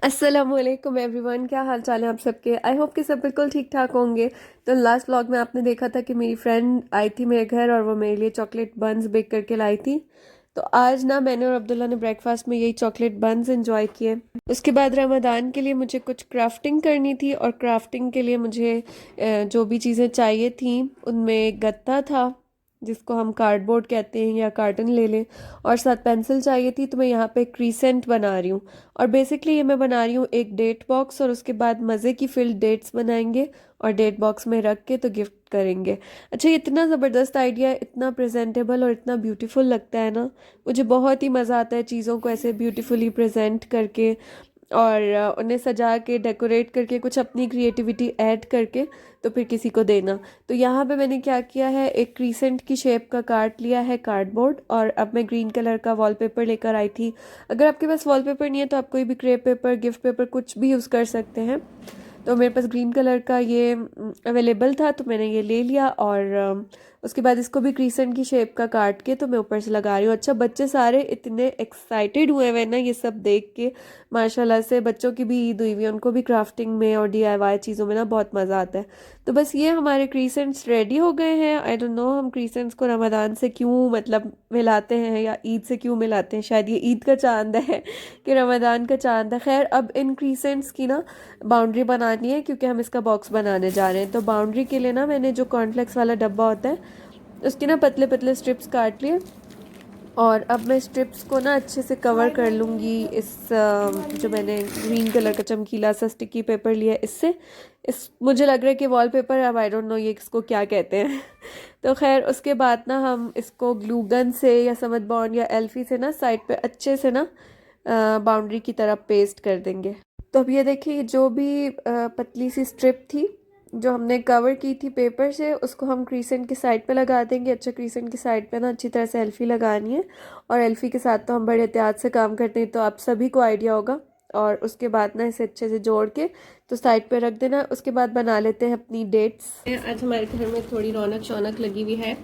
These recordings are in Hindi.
अस्सलामुअलैकुम एवरीवन, क्या हाल चाल है आप सबके। आई होप कि सब बिल्कुल ठीक ठाक होंगे। तो लास्ट व्लॉग में आपने देखा था कि मेरी फ्रेंड आई थी मेरे घर और वो मेरे लिए चॉकलेट बन्स बेक करके लाई थी। तो आज ना मैंने और अब्दुल्ला ने ब्रेकफास्ट में यही चॉकलेट बन्स एंजॉय किए। उसके बाद रमज़ान के लिए मुझे कुछ क्राफ्टिंग करनी थी और क्राफ्टिंग के लिए मुझे जो भी चीज़ें चाहिए थी उनमें गत्ता था जिसको हम कार्डबोर्ड कहते हैं या कार्टन ले लें, और साथ पेंसिल चाहिए थी। तो मैं यहाँ पे क्रीसेंट बना रही हूँ और बेसिकली ये मैं बना रही हूँ एक डेट बॉक्स, और उसके बाद मज़े की फिल्ड डेट्स बनाएंगे और डेट बॉक्स में रख के तो गिफ्ट करेंगे। अच्छा, ये इतना ज़बरदस्त आइडिया है, इतना प्रेजेंटेबल और इतना ब्यूटीफुल लगता है ना। मुझे बहुत ही मज़ा आता है चीज़ों को ऐसे ब्यूटीफुली प्रेजेंट करके और उन्हें सजा के डेकोरेट करके कुछ अपनी क्रिएटिविटी ऐड करके तो फिर किसी को देना। तो यहाँ पे मैंने क्या किया है, एक क्रीसेंट की शेप का काट लिया है कार्डबोर्ड, और अब मैं ग्रीन कलर का वॉलपेपर लेकर आई थी। अगर आपके पास वॉलपेपर नहीं है तो आप कोई भी क्रेप पेपर, गिफ्ट पेपर कुछ भी यूज़ कर सकते हैं। तो मेरे पास ग्रीन कलर का ये अवेलेबल था तो मैंने ये ले लिया, और उसके बाद इसको भी क्रीसेंट की शेप का काट के तो मैं ऊपर से लगा रही हूँ। अच्छा, बच्चे सारे इतने एक्साइटेड हुए हुए ना ये सब देख के। माशाल्लाह से बच्चों की भी ईद हुई हुई है, उनको भी क्राफ्टिंग में और डीआईवाई चीज़ों में ना बहुत मज़ा आता है। तो बस ये हमारे क्रीसेंट्स रेडी हो गए हैं। आई डोंट नो हम क्रीसेंट्स को रमज़ान से क्यों मतलब मिलाते हैं या ईद से क्यों मिलाते हैं, शायद ये ईद का चांद है कि रमज़ान का चांद है। खैर, अब इन क्रीसेंट्स की ना बाउंड्री बनानी है क्योंकि हम इसका बॉक्स बनाने जा रहे हैं। तो बाउंड्री के लिए ना मैंने जो कॉर्नफ्लेक्स वाला डब्बा होता है उसके ना पतले पतले स्ट्रिप्स काट लिए, और अब मैं स्ट्रिप्स को ना अच्छे से कवर कर लूँगी इस जो मैंने ग्रीन कलर का चमकीला सा स्टिकी पेपर लिया है इससे। इस मुझे लग रहा है कि वॉलपेपर, अब आई डोंट नो ये इसको क्या कहते हैं तो खैर उसके बाद ना हम इसको ग्लू गन से या समद बॉन्ड या एल्फी से ना साइड पे अच्छे से ना बाउंड्री की तरफ पेस्ट कर देंगे। तो अब ये देखिए, जो भी पतली सी स्ट्रिप थी जो हमने कवर की थी पेपर से, उसको हम क्रीसेंट की साइड पे लगा देंगे। अच्छा, क्रीसेंट की साइड पे ना अच्छी तरह से एल्फी लगानी है, और एल्फी के साथ तो हम बड़े एहतियात से काम करते हैं तो आप सभी को आइडिया होगा। और उसके बाद ना इसे अच्छे से जोड़ के तो साइड पे रख देना। उसके बाद बना लेते हैं अपनी डेट्स। आज हमारे घर में थोड़ी रौनक शौनक लगी हुई है,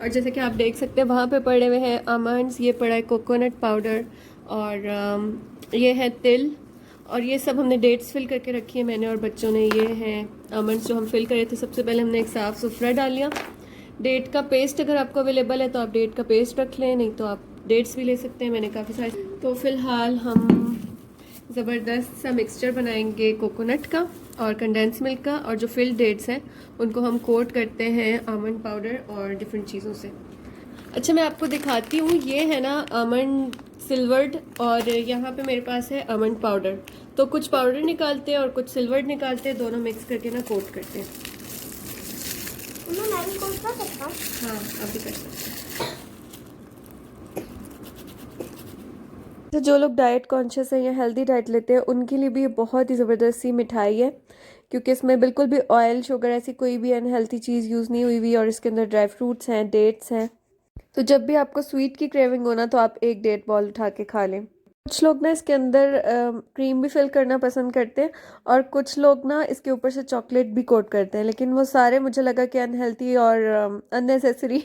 और जैसे कि आप देख सकते हैं वहाँ पे पड़े हुए हैं आमंड्स, ये पड़ा है कोकोनट पाउडर, और ये है तिल, और ये सब हमने डेट्स फिल करके रखी है मैंने और बच्चों ने। ये हैं आमंड्स जो हम फिल करे थे। सबसे पहले हमने एक साफ़ सुथरा डाल लिया। डेट का पेस्ट अगर आपको अवेलेबल है तो आप डेट का पेस्ट रख लें, नहीं तो आप डेट्स भी ले सकते हैं, मैंने काफ़ी सारे। तो फ़िलहाल हम ज़बरदस्त सा मिक्सचर बनाएंगे कोकोनट का और कंडेंस मिल्क का, और जो फिल्ड डेट्स हैं उनको हम कोट करते हैं आमंड पाउडर और डिफरेंट चीज़ों से। अच्छा, मैं आपको दिखाती हूँ, ये है ना आमंड सिल्वर्ड, और यहाँ पे मेरे पास है आमंड पाउडर। तो कुछ पाउडर निकालते हैं और कुछ सिल्वर्ड निकालते हैं, दोनों मिक्स करके ना कोट करते हैं। मैं भी कोट कर सकता हूँ? हाँ, आप भी कर सकते हैं। तो जो लोग डाइट कॉन्शियस हैं या हेल्दी डाइट लेते हैं उनके लिए भी ये बहुत ही ज़बरदस्त सी मिठाई है, क्योंकि इसमें बिल्कुल भी ऑयल, शुगर, ऐसी कोई भी अनहेल्थी चीज़ यूज़ नहीं हुई हुई, और इसके अंदर ड्राई फ्रूट्स हैं, डेट्स हैं। तो जब भी आपको स्वीट की क्रेविंग हो ना तो आप एक डेट बॉल उठा के खा लें। कुछ लोग ना इसके अंदर क्रीम भी फिल करना पसंद करते हैं, और कुछ लोग ना इसके ऊपर से चॉकलेट भी कोट करते हैं, लेकिन वो सारे मुझे लगा कि अनहेल्थी और अननेसेसरी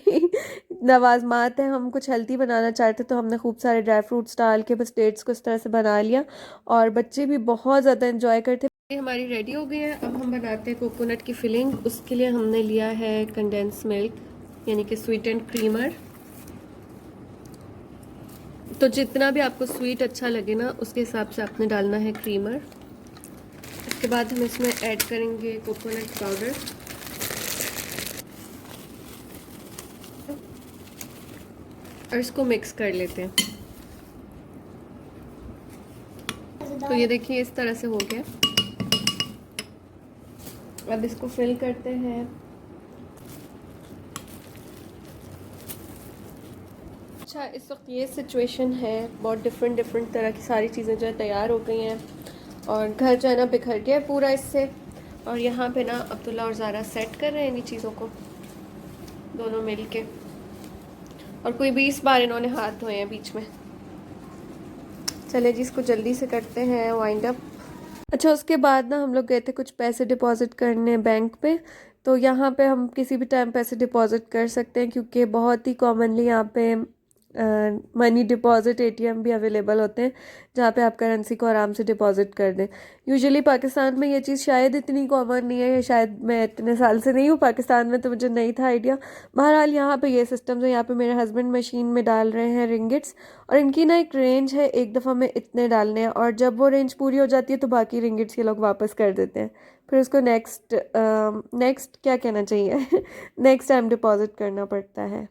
लवाजमात हैं। हम कुछ हेल्थी बनाना चाहते तो हमने खूब सारे ड्राई फ्रूट्स डाल के बस डेट्स को इस तरह से बना लिया, और बच्चे भी बहुत ज़्यादा इंजॉय करते। ये हमारी रेडी हो गई है। अब हम बनाते हैं कोकोनट की फिलिंग। उसके लिए हमने लिया है कंडेंस मिल्क यानी कि स्वीट एंड क्रीमर। तो जितना भी आपको स्वीट अच्छा लगे ना उसके हिसाब से आपने डालना है क्रीमर। इसके बाद हम इसमें ऐड करेंगे कोकोनट पाउडर, और इसको मिक्स कर लेते हैं। तो ये देखिए इस तरह से हो गया। अब इसको फिल करते हैं। अच्छा, इस वक्त ये सिचुएशन है, बहुत डिफरेंट तरह की सारी चीज़ें जो है तैयार हो गई हैं, और घर जो है ना बिखर गया है पूरा इससे। और यहाँ पे ना अब्दुल्ला और ज़ारा सेट कर रहे हैं इन चीज़ों को दोनों मिल के, और कोई 20 बार इन्होंने हाथ धोए हैं बीच में। चले जी, इसको जल्दी से करते हैं वाइंड अप। अच्छा, उसके बाद ना हम लोग गए थे कुछ पैसे डिपॉजिट करने बैंक पे। तो यहाँ पे हम किसी भी टाइम पैसे डिपॉजिट कर सकते हैं, क्योंकि बहुत ही कॉमनली यहाँ पे मनी डिपॉजिट एटीएम भी अवेलेबल होते हैं जहाँ पे आप करेंसी को आराम से डिपॉजिट कर दें। यूजुअली पाकिस्तान में ये चीज़ शायद इतनी कॉमन नहीं है, या शायद मैं इतने साल से नहीं हूँ पाकिस्तान में तो मुझे नहीं था आइडिया। बहरहाल यहाँ पे ये सिस्टम्स है। यहाँ पे मेरे हस्बैंड मशीन में डाल रहे हैं रिंगिट्स, और इनकी ना एक रेंज है, एक दफ़ा में इतने डालने हैं, और जब वो रेंज पूरी हो जाती है तो बाकी रिंगिट्स ये लोग वापस कर देते हैं। फिर उसको नेक्स्ट क्या कहना चाहिए नेक्स्ट टाइम डिपॉजिट करना पड़ता है।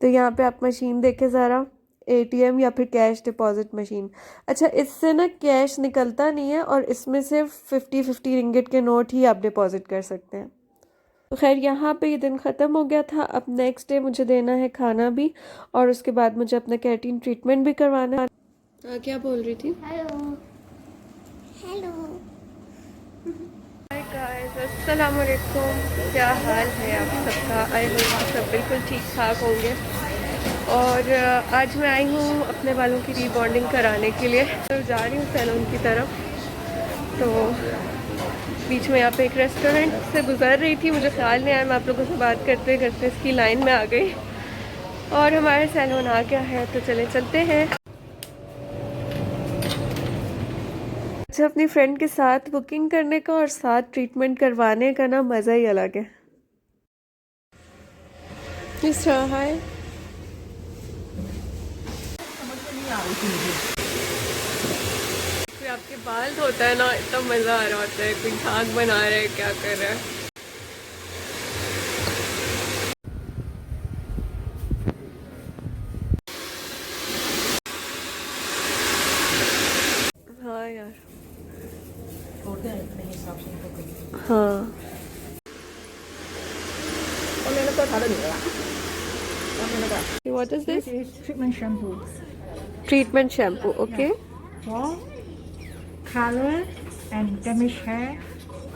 तो यहाँ पे आप मशीन देखें ज़रा, एटीएम या फिर कैश डिपॉजिट मशीन। अच्छा, इससे ना कैश निकलता नहीं है, और इसमें सिर्फ 50-50 रिंगिट के नोट ही आप डिपॉजिट कर सकते हैं। तो खैर यहाँ पे ये दिन ख़त्म हो गया था। अब नेक्स्ट डे मुझे देना है खाना भी, और उसके बाद मुझे अपना केराटिन ट्रीटमेंट भी करवाना है। क्या बोल रही थी? Hello hello. हाय गाइस, अस्सलाम वालेकुम। क्या हाल है आप सबका? आई होप आप सब बिल्कुल ठीक ठाक होंगे। और आज मैं आई हूँ अपने बालों की रीबॉन्डिंग कराने के लिए, तो जा रही हूँ सैलून की तरफ। तो बीच में यहाँ पे एक रेस्टोरेंट से गुजर रही थी, मुझे ख्याल नहीं आया, मैं आप लोगों से बात करते करते इसकी लाइन में आ गई, और हमारे सैलून आ गया है। तो चले चलते हैं। अच्छा, अपनी फ्रेंड के साथ बुकिंग करने का और साथ ट्रीटमेंट करवाने का ना मज़ा ही अलग है। किस तरह है? कोई आपके बाल धोता है ना, इतना मज़ा आ रहा होता है। कोई झाग बना रहा है, क्या कर रहा है। हाँ यार, हाँ। What is this? This is treatment shampoo Treatment shampoo, okay. for color and damaged hair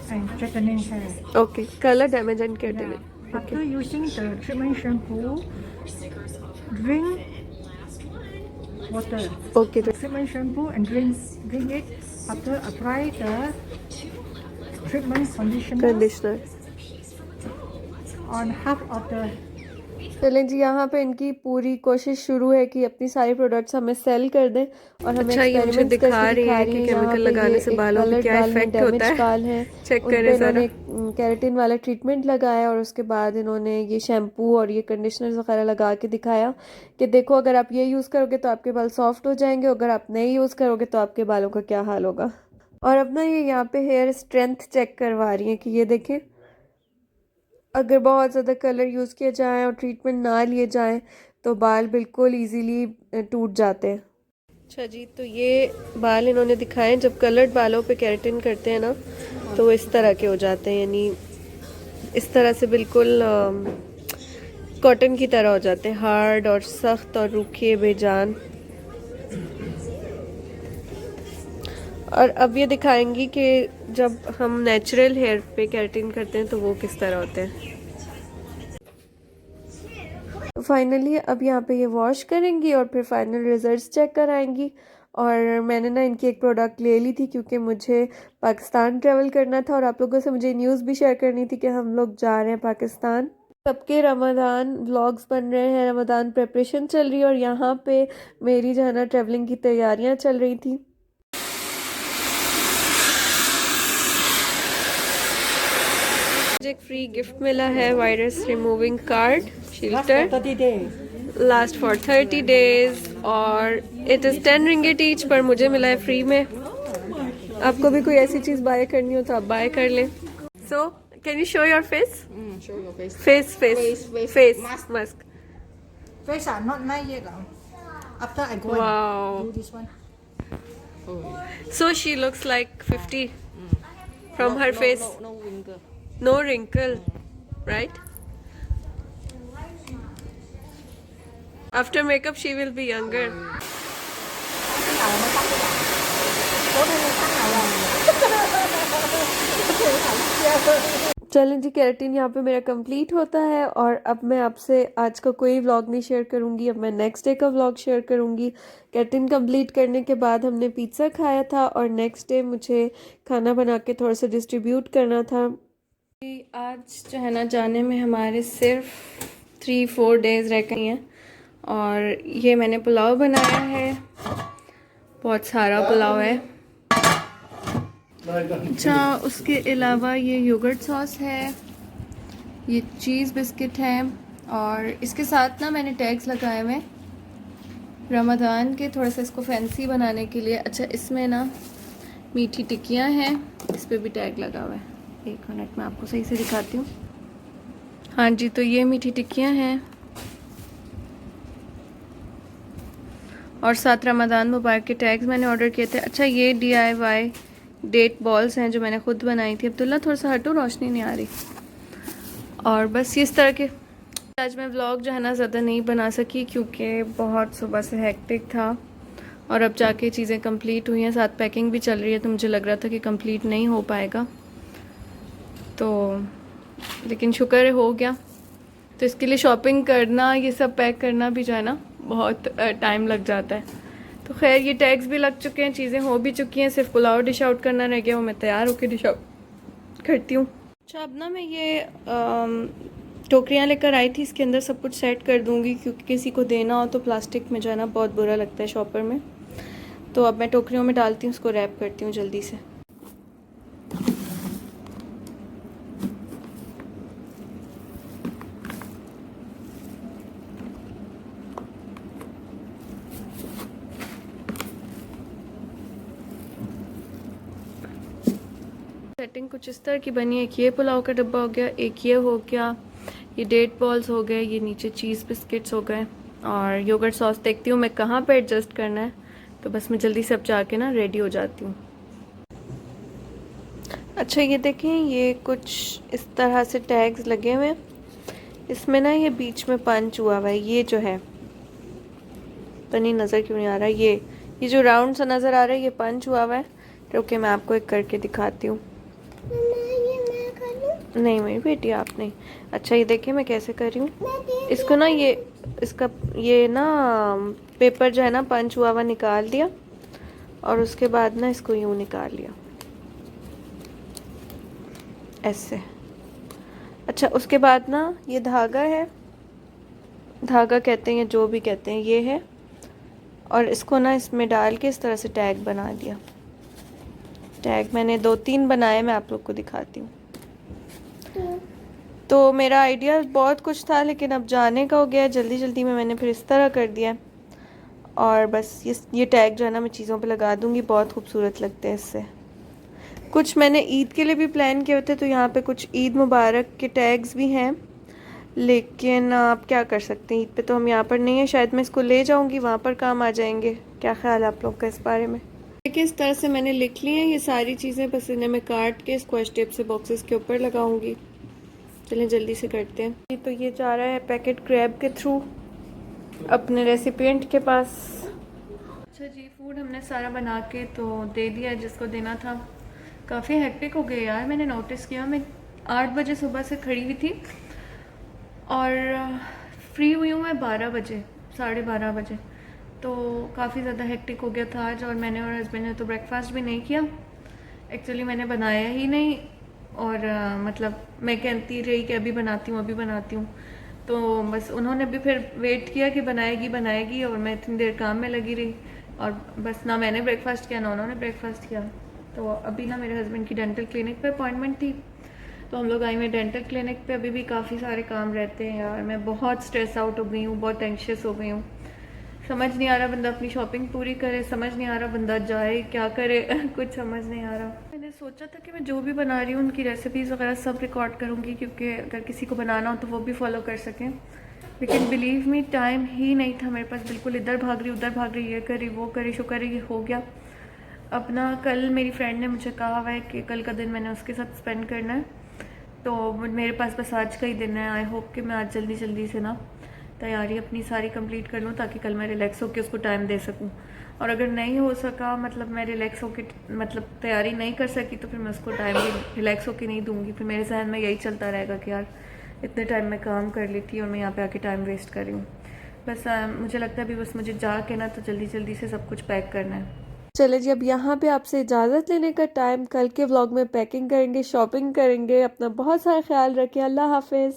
and straightening hair. Okay, color damage and keratin. After using the treatment shampoo, drink water. Okay, Treatment shampoo and drink it. After apply the treatment conditioner conditioner. on half of the. चलें जी, यहाँ पे इनकी पूरी कोशिश शुरू है कि अपनी सारी प्रोडक्ट्स हमें सेल कर दें, और हमें अच्छा, ये मुझे एक्सपेरिमेंट्स दिखा करके रही दिखा है रही कि हैं। केमिकल लगाने से बालों पे क्या इफेक्ट होता है। बाल हैं, चेक उन करें पे जरा। इन्होंने केराटिन वाला ट्रीटमेंट लगाया, और उसके बाद इन्होंने ये शैम्पू और ये कंडीशनर वगैरह लगा के दिखाया कि देखो, अगर आप ये यूज़ करोगे तो आपके बाल सॉफ्ट हो जाएंगे, अगर आप नहीं यूज़ करोगे तो आपके बालों का क्या हाल होगा। और अब ना ये यहाँ पे हेयर स्ट्रेंथ चेक करवा रही हैं कि ये देखें, अगर बहुत ज़्यादा कलर यूज़ किया जाए और ट्रीटमेंट ना लिए जाए तो बाल बिल्कुल इजीली टूट जाते हैं। अच्छा जी, तो ये बाल इन्होंने दिखाए, जब कलर्ड बालों पे केराटिन करते हैं ना तो वो इस तरह के हो जाते हैं, यानी इस तरह से बिल्कुल कॉटन की तरह हो जाते हैं, हार्ड और सख्त और रूखे बेजान। और अब ये दिखाएंगी कि जब हम नेचुरल हेयर पे केराटिन करते हैं तो वो किस तरह होते हैं। फाइनली अब यहाँ पे ये वॉश करेंगी और फिर फाइनल रिजल्ट्स चेक कराएंगी। और मैंने ना इनकी एक प्रोडक्ट ले ली थी क्योंकि मुझे पाकिस्तान ट्रैवल करना था, और आप लोगों से मुझे न्यूज़ भी शेयर करनी थी कि हम लोग जा रहे हैं पाकिस्तान। सबके रमज़ान व्लॉग्स बन रहे हैं, रमज़ान प्रिपरेशन चल रही है, और यहाँ पे मेरी जो है ना ट्रैवलिंग की तैयारियाँ चल रही थी। मुझे एक फ्री गिफ्ट मिला है, virus removing card shelter, 30 days. Last for 30 days, और इट इज़ 10 रिंगिट ईच, पर मुझे मिला है फ्री में। आपको भी कोई ऐसी चीज़ बाय करनी हो तो आप बाय कर लें। So can you show your face? Show your face. Face face mask. Face are not nice yet. After I go Wow. and do this one. So she looks like 50 from her face. No wrinkle. No wrinkle, right? After makeup, she will be younger. चलें जी, केराटिन यहाँ पे मेरा कंप्लीट होता है, और अब मैं आपसे आज का कोई व्लॉग नहीं शेयर करूँगी, अब मैं नेक्स्ट डे का व्लॉग शेयर करूँगी। केराटिन कंप्लीट करने के बाद हमने पिज़्ज़ा खाया था, और नेक्स्ट डे मुझे खाना बना के थोड़ा सा डिस्ट्रीब्यूट करना था। आज जो है ना जाने में हमारे सिर्फ 3-4 डेज़ रह गए हैं, और ये मैंने पुलाव बनाया है, बहुत सारा पुलाव है। अच्छा, उसके अलावा ये योगर्ट सॉस है, ये चीज़ बिस्किट है, और इसके साथ ना मैंने टैग्स लगाए हुए रमज़ान के, थोड़ा सा इसको फैंसी बनाने के लिए। अच्छा, इसमें ना मीठी टिक्कियाँ हैं, इस पर भी टैग लगा हुआ है। एक मिनट में आपको सही से दिखाती हूँ। हाँ जी, तो ये मीठी टिक्कियाँ हैं और साथ रमज़ान मुबारक के टैग्स मैंने ऑर्डर किए थे। अच्छा, ये DIY डेट बॉल्स हैं जो मैंने खुद बनाई थी। अब्दुल्ला थोड़ा सा हटो, रोशनी नहीं आ रही। और बस इस तरह के। आज मैं व्लॉग जो है ना ज़्यादा नहीं बना सकी क्योंकि बहुत सुबह से हेक्टिक था और अब जाके चीज़ें कंप्लीट हुई हैं, साथ पैकिंग भी चल रही है, तो मुझे लग रहा था कि कंप्लीट नहीं हो पाएगा, तो लेकिन शुक्र है हो गया। तो इसके लिए शॉपिंग करना, ये सब पैक करना भी जो है ना बहुत टाइम लग जाता है। तो खैर ये टैग्स भी लग चुके हैं, चीज़ें हो भी चुकी हैं, सिर्फ पुलाव डिश आउट करना रह गया, वो मैं तैयार होकर डिश आउट करती हूँ। अच्छा, अब ना मैं ये टोकरियाँ लेकर आई थी, इसके अंदर सब कुछ सेट कर दूँगी क्योंकि किसी को देना हो तो प्लास्टिक में जो है ना बहुत बुरा लगता है शॉपर में। तो अब मैं टोकरियों में डालती हूँ, उसको रैप करती हूँ जल्दी से। सेटिंग कुछ इस तरह की बनी है। एक ये पुलाव का डब्बा हो गया, एक ये हो गया, ये डेट बॉल्स हो गए, ये नीचे चीज़ बिस्किट्स हो गए, और योगर्ट सॉस देखती हूँ मैं कहाँ पे एडजस्ट करना है, तो बस मैं जल्दी से अब जाके ना रेडी हो जाती हूँ। अच्छा, ये देखें, ये कुछ इस तरह से टैग्स लगे हुए हैं, इसमें ना ये बीच में पंच हुआ हुआ है, ये जो है तो नहीं नज़र क्यों नहीं आ रहा, ये जो राउंड सा नज़र आ रहा है ये पंच हुआ हुआ है। रुके मैं आपको एक करके दिखाती हूँ। नहीं मेरी बेटी, आप नहीं। अच्छा, ये देखिए मैं कैसे कर रही हूँ इसको ना, ये इसका ये ना पेपर जो है ना पंच हुआ हुआ निकाल दिया, और उसके बाद ना इसको यूँ निकाल लिया ऐसे। अच्छा, उसके बाद ना ये धागा है, धागा कहते हैं जो भी कहते हैं, ये है, और इसको ना इसमें डाल के इस तरह से टैग बना दिया। टैग मैंने 2-3 बनाए, मैं आप लोग को दिखाती हूँ। तो मेरा आइडिया बहुत कुछ था लेकिन अब जाने का हो गया, जल्दी जल्दी में मैंने फिर इस तरह कर दिया। और बस ये टैग जो है ना मैं चीज़ों पे लगा दूँगी, बहुत खूबसूरत लगते हैं इससे। कुछ मैंने ईद के लिए भी प्लान किए थे, तो यहाँ पे कुछ ईद मुबारक के टैग्स भी हैं, लेकिन आप क्या कर सकते हैं, ईद पे तो हम यहाँ पर नहीं है। शायद मैं इसको ले जाऊँगी, वहाँ पर काम आ जाएंगे। क्या ख्याल है आप लोग का इस बारे में? देखिए, इस तरह से मैंने लिख ली हैं ये सारी चीज़ें, बस इन्हें मैं काट के स्क्वाश टेप से बॉक्सेस के ऊपर लगाऊंगी। चलें जल्दी से करते हैं। तो ये जा रहा है पैकेट क्रैब के थ्रू अपने रेसिपिएंट के पास। अच्छा जी, फूड हमने सारा बना के तो दे दिया जिसको देना था। काफ़ी हेक्टिक हो गया यार, मैंने नोटिस किया। मैं 8 बजे सुबह से खड़ी हुई थी और फ्री हुई हूँ मैं 12 बजे, 12:30 बजे। तो काफ़ी ज़्यादा हेक्टिक हो गया था आज, और मैंने और हस्बैंड ने तो ब्रेकफास्ट भी नहीं किया। एक्चुअली मैंने बनाया ही नहीं, और मतलब मैं कहती रही कि अभी बनाती हूँ अभी बनाती हूँ, तो बस उन्होंने भी फिर वेट किया कि बनाएगी बनाएगी, और मैं इतनी देर काम में लगी रही, और बस ना मैंने ब्रेकफास्ट किया ना उन्होंने ब्रेकफास्ट किया। तो अभी ना मेरे हस्बैंड की डेंटल क्लिनिक पे अपॉइंटमेंट थी, तो हम लोग आए हुए डेंटल क्लिनिक पे। अभी भी काफ़ी सारे काम रहते हैं यार, मैं बहुत स्ट्रेस आउट हो गई हूँ, बहुत एंशियस हो गई हूँ। समझ नहीं आ रहा बंदा अपनी शॉपिंग पूरी करे, समझ नहीं आ रहा बंदा जाए क्या करे कुछ समझ नहीं आ रहा। मैंने सोचा था कि मैं जो भी बना रही हूँ उनकी रेसिपीज़ वगैरह सब रिकॉर्ड करूँगी, क्योंकि अगर किसी को बनाना हो तो वो भी फॉलो कर सकें, लेकिन बिलीव मी टाइम ही नहीं था मेरे पास बिल्कुल। इधर भाग रही उधर भाग रही, ये करी वो करी, शुक्र है ये हो गया। अपना कल मेरी फ्रेंड ने मुझे कहा हुआ है कि कल का दिन मैंने उसके साथ स्पेंड करना है, तो मेरे पास बस आज का ही दिन है। आई होप कि मैं आज जल्दी जल्दी से ना तैयारी अपनी सारी कंप्लीट कर लूँ, ताकि कल मैं रिलैक्स होकर उसको टाइम दे सकूँ। और अगर नहीं हो सका, मतलब मैं रिलैक्स होकर मतलब तैयारी नहीं कर सकी, तो फिर मैं उसको टाइम भी रिलैक्स होकर नहीं दूँगी। फिर मेरे जहन में यही चलता रहेगा कि यार इतने टाइम में काम कर ली थी और मैं यहाँ पे आके टाइम वेस्ट कर रही हूँ। बस मुझे लगता है अभी बस मुझे जाके ना तो जल्दी जल्दी से सब कुछ पैक करना है। चले जी, अब यहाँ पे आपसे इजाज़त लेने का टाइम। कल के व्लॉग में पैकिंग करेंगे, शॉपिंग करेंगे। अपना बहुत सारा ख्याल रखें। अल्लाह हाफिज़।